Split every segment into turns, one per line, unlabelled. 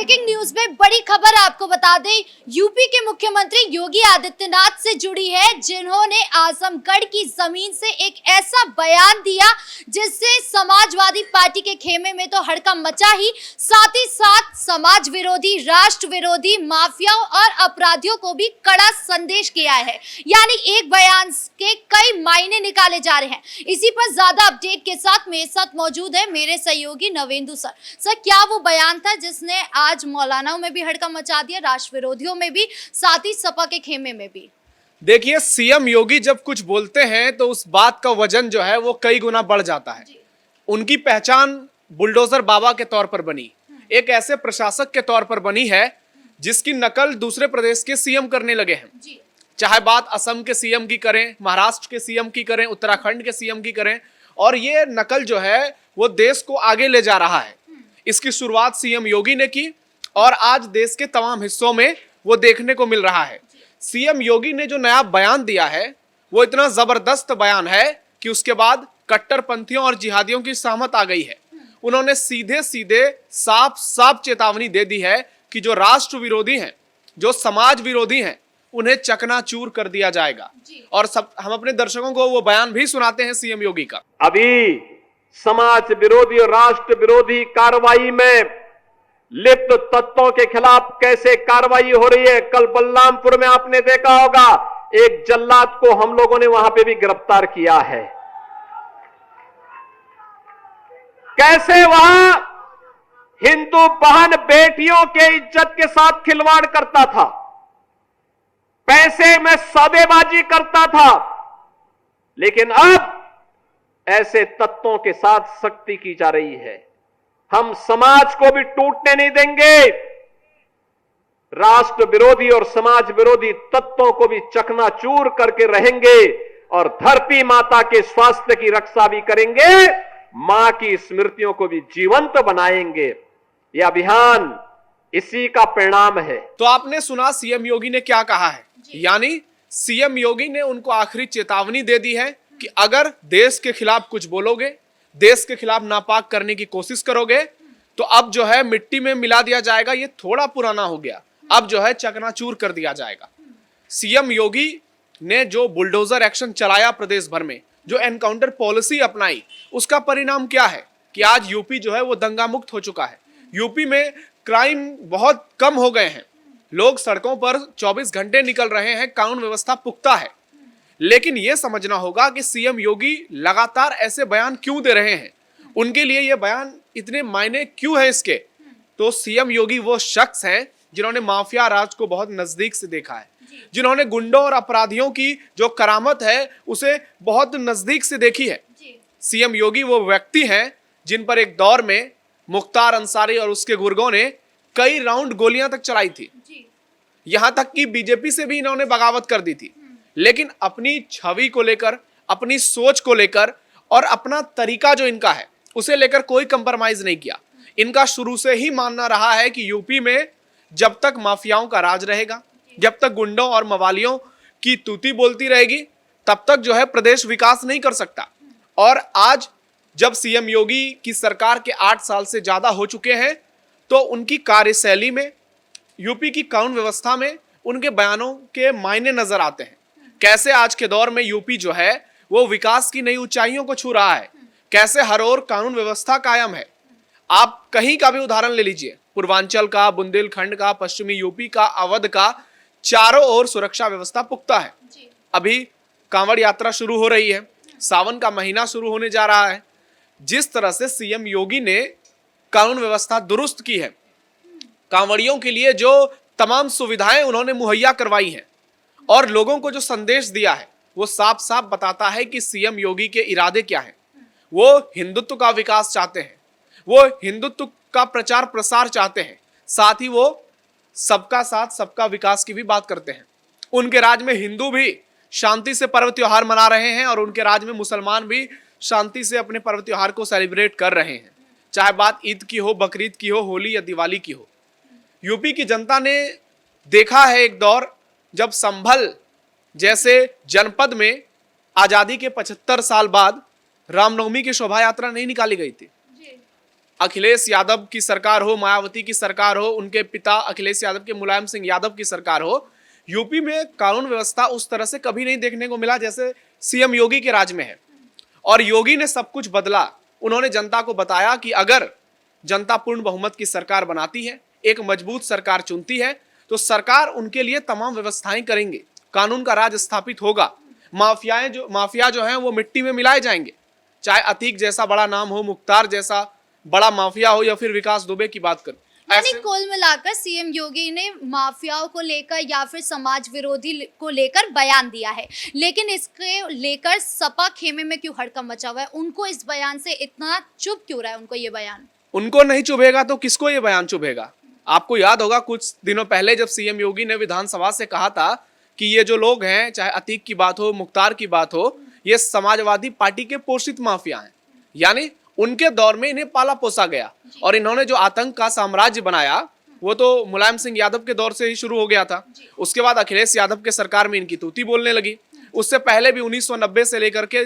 Breaking news में बड़ी खबर आपको बता दें, यूपी के मुख्यमंत्री योगी आदित्यनाथ से जुड़ी है, जिन्होंने आजमगढ़ की जमीन से एक ऐसा बयान दिया जिससे समाजवादी पार्टी के खेमे में तो हड़कंप मचा ही, साथ ही साथ समाज विरोधी, राष्ट्र विरोधी, माफियाओं और अपराधियों को भी कड़ा संदेश किया है। यानी एक बयान के कई मायने निकाले जा रहे हैं। इसी पर ज्यादा अपडेट के साथ मेरे साथ मौजूद है मेरे सहयोगी नवेंदु सर, क्या वो बयान था जिसने आज मौलानाओं में भी हड़कंप मचा दिया, राष्ट्र विरोधियों में भी, साथ ही सपा के खेमे में भी?
देखिए, सीएम योगी जब कुछ बोलते हैं तो उस बात का वजन जो है वो कई गुना बढ़ जाता है। उनकी पहचान बुलडोजर बाबा के तौर पर बनी, एक ऐसे प्रशासक के तौर पर बनी है जिसकी नकल दूसरे प्रदेश के सीएम करने लगे हैं। चाहे बात असम के सीएम की करें, महाराष्ट्र के सीएम की करें, उत्तराखंड के सीएम की करें, और ये नकल जो है वो देश को आगे ले जा रहा है। इसकी शुरुआत सीएम योगी ने की और आज देश के तमाम हिस्सों में वो देखने को मिल रहा है। सीएम योगी ने जो नया बयान दिया है वो इतना जबरदस्त बयान है कि उसके बाद कट्टरपंथियों और जिहादियों की सहमत आ गई है। उन्होंने सीधे सीधे साफ साफ चेतावनी दे दी है कि जो राष्ट्र विरोधी हैं, जो समाज विरोधी हैं, उन्हें चकनाचूर कर दिया जाएगा। और सब हम अपने दर्शकों को वो बयान भी सुनाते हैं सीएम योगी का।
अभी समाज विरोधी और राष्ट्र विरोधी कार्रवाई में लिप्त तत्वों के खिलाफ कैसे कार्रवाई हो रही है। कल बलरामपुर में आपने देखा होगा, एक जल्लाद को हम लोगों ने वहां पे भी गिरफ्तार किया है। कैसे वहां हिंदू बहन बेटियों के इज्जत के साथ खिलवाड़ करता था, पैसे में सौदेबाजी करता था, लेकिन अब ऐसे तत्वों के साथ सख्ती की जा रही है। हम समाज को भी टूटने नहीं देंगे, राष्ट्र विरोधी और समाज विरोधी तत्वों को भी चकनाचूर करके रहेंगे और धरती माता के स्वास्थ्य की रक्षा भी करेंगे, मां की स्मृतियों को भी जीवंत बनाएंगे। यह अभियान इसी का परिणाम है।
तो आपने सुना सीएम योगी ने क्या कहा है। यानी सीएम योगी ने उनको आखिरी चेतावनी दे दी है कि अगर देश के खिलाफ कुछ बोलोगे, देश के खिलाफ नापाक करने की कोशिश करोगे, तो अब जो है मिट्टी में मिला दिया जाएगा। ये थोड़ा पुराना हो गया, अब जो है चकनाचूर कर दिया जाएगा। सीएम योगी ने जो बुलडोजर एक्शन चलाया प्रदेश भर में, जो एनकाउंटर पॉलिसी अपनाई, उसका परिणाम क्या है कि आज यूपी जो है वो दंगा मुक्त हो चुका है। यूपी में क्राइम बहुत कम हो गए हैं, लोग सड़कों पर 24 घंटे निकल रहे हैं, कानून व्यवस्था पुख्ता है। लेकिन यह समझना होगा कि सीएम योगी लगातार ऐसे बयान क्यों दे रहे हैं, उनके लिए यह बयान इतने मायने क्यों है इसके। तो सीएम योगी वो शख्स हैं जिन्होंने माफिया राज को बहुत नजदीक से देखा है, जिन्होंने गुंडों और अपराधियों की जो करामत है उसे बहुत नजदीक से देखी है। सीएम योगी वो व्यक्ति हैं जिन पर एक दौर में मुख्तार अंसारी और उसके गुर्गों ने कई राउंड गोलियां तक चलाई थी, यहां तक कि बीजेपी से भी इन्होंने बगावत कर दी थी। लेकिन अपनी छवि को लेकर, अपनी सोच को लेकर और अपना तरीका जो इनका है उसे लेकर कोई कंप्रोमाइज नहीं किया। इनका शुरू से ही मानना रहा है कि यूपी में जब तक माफियाओं का राज रहेगा, जब तक गुंडों और मवालियों की तूती बोलती रहेगी, तब तक जो है प्रदेश विकास नहीं कर सकता। और आज जब सीएम योगी की सरकार के 8 साल से ज्यादा हो चुके हैं, तो उनकी कार्यशैली में, यूपी की कानून व्यवस्था में उनके बयानों के मायने नजर आते हैं। कैसे आज के दौर में यूपी जो है वो विकास की नई ऊंचाइयों को छू रहा है, कैसे हर ओर कानून व्यवस्था कायम है। आप कहीं का भी उदाहरण ले लीजिए, पूर्वांचल का, बुंदेलखंड का, पश्चिमी यूपी का, अवध का, चारों ओर सुरक्षा व्यवस्था पुख्ता है। अभी कांवड़ यात्रा शुरू हो रही है, सावन का महीना शुरू होने जा रहा है। जिस तरह से सीएम योगी ने कानून व्यवस्था दुरुस्त की है, कांवड़ियों के लिए जो तमाम सुविधाएं उन्होंने मुहैया करवाई हैं और लोगों को जो संदेश दिया है, वो साफ साफ बताता है कि सीएम योगी के इरादे क्या हैं। वो हिंदुत्व का विकास चाहते हैं, वो हिंदुत्व का प्रचार प्रसार चाहते हैं, साथ ही वो सबका साथ सबका विकास की भी बात करते हैं। उनके राज्य में हिंदू भी शांति से पर्व त्योहार मना रहे हैं और उनके राज्य में मुसलमान भी शांति से अपने पर्व त्योहार को सेलिब्रेट कर रहे हैं, चाहे बात ईद की हो, बकरीद की हो, होली या दिवाली की हो। यूपी की जनता ने देखा है एक दौर जब संभल जैसे जनपद में आजादी के 75 साल बाद रामनवमी की शोभा यात्रा नहीं निकाली गई थी। अखिलेश यादव की सरकार हो, मायावती की सरकार हो, उनके पिता अखिलेश यादव के मुलायम सिंह यादव की सरकार हो, यूपी में कानून व्यवस्था उस तरह से कभी नहीं देखने को मिला जैसे सीएम योगी के राज में है। और योगी ने सब कुछ बदला। उन्होंने जनता को बताया कि अगर जनता पूर्ण बहुमत की सरकार बनाती है, एक मजबूत सरकार चुनती है, तो सरकार उनके लिए तमाम व्यवस्थाएं करेंगे, कानून का राज स्थापित होगा, माफिया जो है वो मिट्टी में मिलाए जाएंगे। चाहे अतीक जैसा बड़ा नाम हो, मुख्तार जैसा बड़ा माफिया हो, या फिर विकास दुबे की बात करें।
यानी कुल मिलाकर सीएम योगी ने माफियाओं को लेकर या फिर समाज विरोधी को लेकर बयान दिया है, लेकिन इसके लेकर सपा खेमे में क्यों हड़कंप मचा हुआ है? उनको इस बयान से इतना चुभ क्यों रहा है? उनको ये बयान,
उनको नहीं चुभेगा तो किसको ये बयान चुभेगा? आपको याद होगा कुछ दिनों पहले जब सीएम योगी ने विधानसभा से कहा था कि ये जो लोग हैं, चाहे अतीक की बात हो, मुख्तार की बात हो, ये समाजवादी पार्टी के पोषित माफिया हैं, यानी उनके दौर में इन्हें पाला पोसा गया, और इन्होंने जो आतंक का साम्राज्य बनाया वो तो मुलायम सिंह यादव के दौर से ही शुरू हो गया था। उसके बाद अखिलेश यादव के सरकार में इनकी तूती बोलने लगी। उससे पहले भी 1990 से लेकर के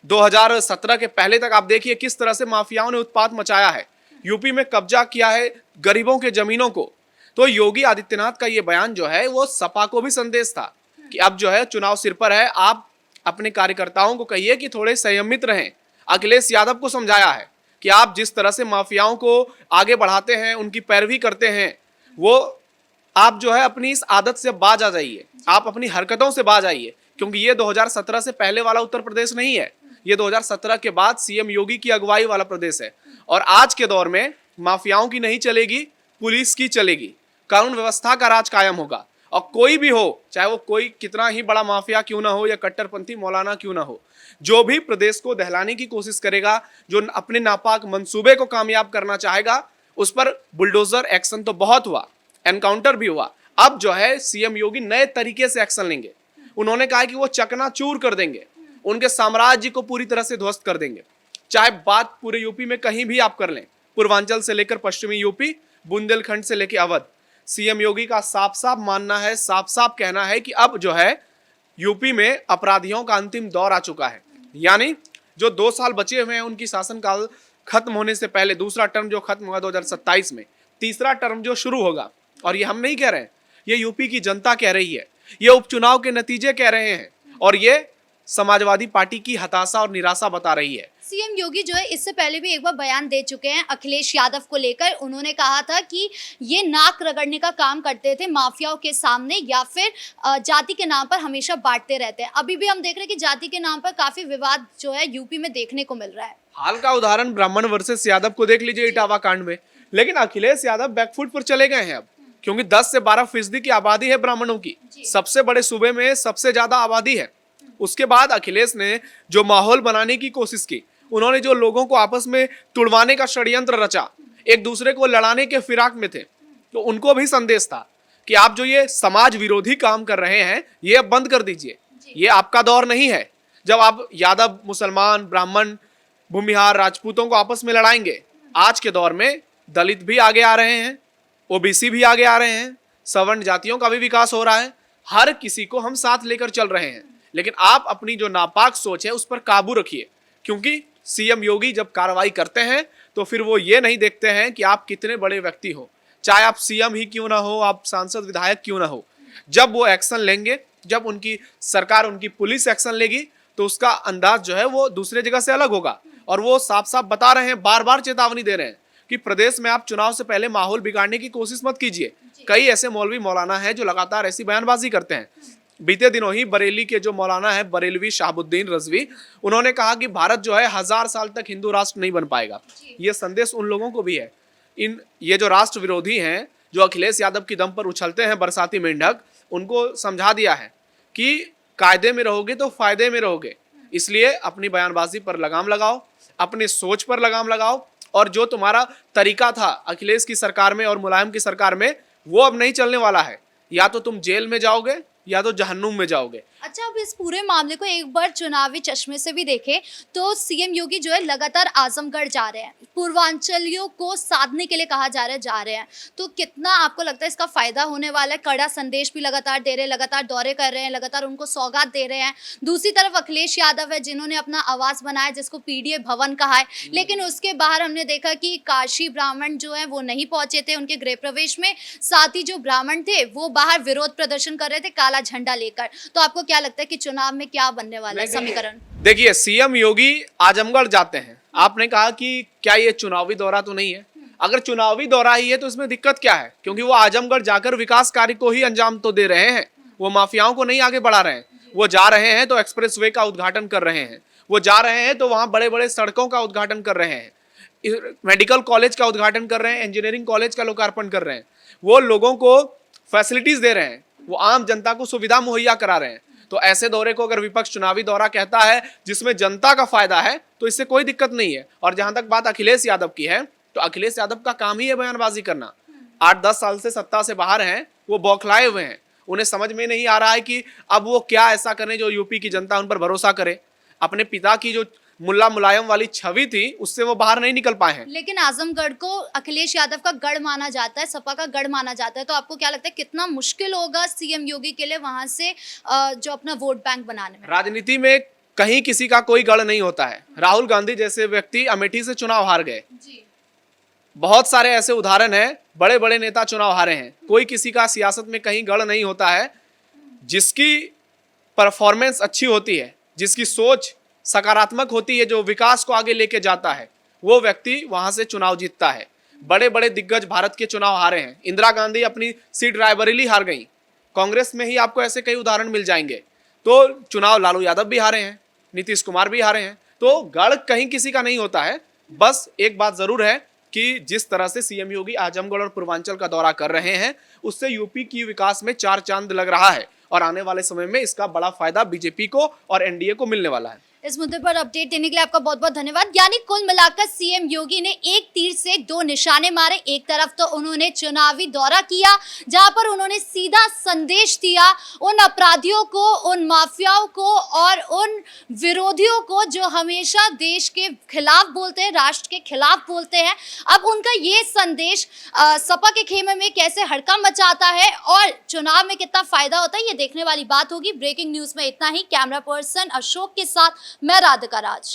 2017 के पहले तक आप देखिए किस तरह से माफियाओं ने उत्पात मचाया है, यूपी में कब्जा किया है गरीबों के जमीनों को। तो योगी आदित्यनाथ का ये बयान जो है वो सपा को भी संदेश था कि अब जो है चुनाव सिर पर है, आप अपने कार्यकर्ताओं को कहिए कि थोड़े संयमित रहें। अखिलेश यादव को समझाया है कि आप जिस तरह से माफियाओं को आगे बढ़ाते हैं, उनकी पैरवी करते हैं, वो आप जो है अपनी इस आदत से बाज आ जाइए, आप अपनी हरकतों से बाज आइए, क्योंकि ये 2017 से पहले वाला उत्तर प्रदेश नहीं है, ये 2017 के बाद सीएम योगी की अगुवाई वाला प्रदेश है। और आज के दौर में माफियाओं की नहीं चलेगी, पुलिस की चलेगी, कानून व्यवस्था का राज कायम होगा। और कोई भी हो, चाहे वो कोई कितना ही बड़ा माफिया क्यों ना हो या कट्टरपंथी मौलाना क्यों ना हो, जो भी प्रदेश को दहलाने की कोशिश करेगा, जो अपने नापाक मंसूबे को कामयाब करना चाहेगा, उस पर बुलडोजर एक्शन तो बहुत हुआ, एनकाउंटर भी हुआ। अब जो है सीएम योगी नए तरीके से एक्शन लेंगे। उन्होंने कहा कि वो चकनाचूर कर देंगे, उनके साम्राज्य को पूरी तरह से ध्वस्त कर देंगे। चाहे बात पूरे यूपी में कहीं भी आप कर लें, पूर्वांचल से लेकर पश्चिमी यूपी, बुंदेलखंड से लेकर अवध, सीएम योगी का साफ साफ मानना है, साफ साफ कहना है कि अब जो है यूपी में अपराधियों का अंतिम दौर आ चुका है। यानी जो 2 साल बचे हुए हैं उनकी शासनकाल खत्म होने से पहले, दूसरा टर्म जो खत्म हुआ 2027 में, तीसरा टर्म जो शुरू होगा, और ये हम नहीं कह रहे हैं, ये यूपी की जनता कह रही है, ये उपचुनाव के नतीजे कह रहे हैं, और ये समाजवादी पार्टी की हताशा और निराशा बता रही है।
सीएम योगी जो है इससे पहले भी एक बार बयान दे चुके हैं अखिलेश यादव को लेकर। उन्होंने कहा था कि ये नाक रगड़ने का काम करते थे माफियाओं के सामने, या फिर जाति के नाम पर हमेशा बांटते रहते हैं। अभी भी हम देख रहे हैं कि जाति के नाम पर काफी विवाद जो है यूपी में देखने को मिल रहा है।
हाल का उदाहरण ब्राह्मण वर्सेस यादव को देख लीजिए इटावा कांड में। लेकिन अखिलेश यादव बैकफुट पर चले गए हैं अब, क्योंकि 10 से 12% की आबादी है ब्राह्मणों की, सबसे बड़े सूबे में सबसे ज्यादा आबादी है। उसके बाद अखिलेश ने जो माहौल बनाने की कोशिश की, उन्होंने जो लोगों को आपस में तुड़वाने का षड्यंत्र रचा, एक दूसरे को लड़ाने के फिराक में थे, तो उनको भी संदेश था कि आप जो ये समाज विरोधी काम कर रहे हैं ये अब बंद कर दीजिए। ये आपका दौर नहीं है जब आप यादव, मुसलमान, ब्राह्मण, भूमिहार, राजपूतों को आपस में लड़ाएंगे। आज के दौर में दलित भी आगे आ रहे हैं, ओबीसी भी आगे आ रहे हैं, सवर्ण जातियों का भी विकास हो रहा है, हर किसी को हम साथ लेकर चल रहे हैं। लेकिन आप अपनी जो नापाक सोच है उस पर काबू रखिए, क्योंकि सीएम योगी जब कार्रवाई करते हैं तो फिर वो ये नहीं देखते हैं कि आप कितने बड़े व्यक्ति हो, चाहे आप सीएम ही क्यों ना हो, आप सांसद विधायक क्यों ना हो। जब वो एक्शन लेंगे, जब उनकी सरकार, उनकी पुलिस एक्शन लेगी, तो उसका अंदाज जो है वो दूसरे जगह से अलग होगा। और वो साफ साफ बता रहे हैं, बार बार चेतावनी दे रहे हैं कि प्रदेश में आप चुनाव से पहले माहौल बिगाड़ने की कोशिश मत कीजिए। कई ऐसे मौलवी मौलाना है जो लगातार ऐसी बयानबाजी करते हैं। बीते दिनों ही बरेली के जो मौलाना है, बरेलवी शाहबुद्दीन रजवी, उन्होंने कहा कि भारत जो है 1000 साल तक हिंदू राष्ट्र नहीं बन पाएगा। ये संदेश उन लोगों को भी है, ये जो राष्ट्र विरोधी हैं, जो अखिलेश यादव की दम पर उछलते हैं बरसाती मेंढक, उनको समझा दिया है कि कायदे में रहोगे तो फायदे में रहोगे। इसलिए अपनी बयानबाजी पर लगाम लगाओ, अपनी सोच पर लगाम लगाओ, और जो तुम्हारा तरीका था अखिलेश की सरकार में और मुलायम की सरकार में, वो अब नहीं चलने वाला है। या तो तुम जेल में जाओगे या तो जहन्नुम में जाओगे।
अच्छा, अब इस पूरे मामले को एक बार चुनावी चश्मे से भी देखें तो सीएम योगी जो है लगातार आजमगढ़ जा रहे हैं, पूर्वांचलियों को साधने के लिए कहा जा रहे हैं, तो कितना आपको लगता है इसका फायदा होने वाला है? कड़ा संदेश भी लगातार दे रहे हैं, लगातार दौरे कर रहे हैं, लगातार उनको सौगात दे रहे हैं। दूसरी तरफ अखिलेश यादव है जिन्होंने अपना आवास बनाया जिसको पीडीए भवन कहा है, लेकिन उसके बाहर हमने देखा कि काशी ब्राह्मण जो है वो नहीं पहुंचे थे उनके गृह प्रवेश में, साथ ही जो ब्राह्मण थे वो बाहर विरोध प्रदर्शन कर रहे थे काला झंडा लेकर। तो आपको क्या लगता है कि चुनाव में क्या बनने वाला है समीकरण?
देखिए, सीएम योगी आजमगढ़ जाते हैं, आपने कहा कि क्या ये चुनावी दौरा तो नहीं है? अगर चुनावी दौरा ही है तो इसमें दिक्कत क्या है? क्योंकि वो आजमगढ़ जाकर विकास कार्य को ही अंजाम तो दे रहे हैं, वो माफियाओं को नहीं आगे बढ़ा रहे हैं। वो जा रहे हैं तो एक्सप्रेसवे का उद्घाटन कर रहे हैं, वो जा रहे हैं तो वहां बड़े बड़े सड़कों का उद्घाटन कर रहे हैं, मेडिकल कॉलेज का उद्घाटन कर रहे हैं, इंजीनियरिंग कॉलेज का लोकार्पण कर रहे हैं। वो लोगों को फैसिलिटीज दे रहे हैं, वो आम जनता को सुविधा मुहैया करा रहे हैं। तो ऐसे दौरे को अगर विपक्ष चुनावी दौरा कहता है जिसमें जनता का फायदा है तो इससे कोई दिक्कत नहीं है। और जहां तक बात अखिलेश यादव की है तो अखिलेश यादव का काम ही है बयानबाजी करना। 8-10 साल से सत्ता से बाहर हैं, वो बौखलाए हुए हैं, उन्हें समझ में नहीं आ रहा है कि अब वो क्या ऐसा करें जो यूपी की जनता उन पर भरोसा करे। अपने पिता की जो मुल्ला मुलायम वाली छवि थी उससे वो बाहर नहीं निकल पाए हैं।
लेकिन आजमगढ़ को अखिलेश यादव का गढ़ माना जाता है, सपा का गढ़ माना जाता है, तो आपको क्या लगता है कितना मुश्किल होगा सीएम योगी के लिए वहां से जो अपना वोट बैंक बनाने में?
राजनीति में कहीं किसी का कोई गढ़ नहीं होता है। राहुल गांधी जैसे व्यक्ति अमेठी से चुनाव हार गए, बहुत सारे ऐसे उदाहरण हैं, बड़े बड़े नेता चुनाव हारे हैं। कोई किसी का सियासत में कहीं गढ़ नहीं होता है। जिसकी परफॉर्मेंस अच्छी होती है, जिसकी सोच सकारात्मक होती है, जो विकास को आगे लेके जाता है, वो व्यक्ति वहां से चुनाव जीतता है। बड़े बड़े दिग्गज भारत के चुनाव हारे हैं। इंदिरा गांधी अपनी सीट रायबरेली हार गई। कांग्रेस में ही आपको ऐसे कई उदाहरण मिल जाएंगे। तो चुनाव लालू यादव भी हारे हैं, नीतीश कुमार भी हारे हैं। तो गढ़ कहीं किसी का नहीं होता है। बस एक बात जरूर है कि जिस तरह से सीएम योगी आजमगढ़ और पूर्वांचल का दौरा कर रहे हैं उससे यूपी की विकास में चार चांद लग रहा है और आने वाले समय में इसका बड़ा फायदा बीजेपी को और एनडीए को मिलने वाला है।
इस मुद्दे पर अपडेट देने के लिए आपका बहुत बहुत धन्यवाद। यानी कुल मिलाकर सीएम योगी ने एक तीर से दो निशाने मारे। एक तरफ तो उन्होंने चुनावी दौरा किया जहां पर उन्होंने सीधा संदेश दिया उन अपराधियों को, उन माफियाओं को और उन विरोधियों को जो हमेशा देश के खिलाफ बोलते हैं, राष्ट्र के खिलाफ बोलते हैं। अब उनका ये संदेश सपा के खेमे में कैसे हड़कंप मचाता है और चुनाव में कितना फायदा होता है ये देखने वाली बात होगी। ब्रेकिंग न्यूज में इतना ही। कैमरा पर्सन अशोक के साथ मैं राधिका राज।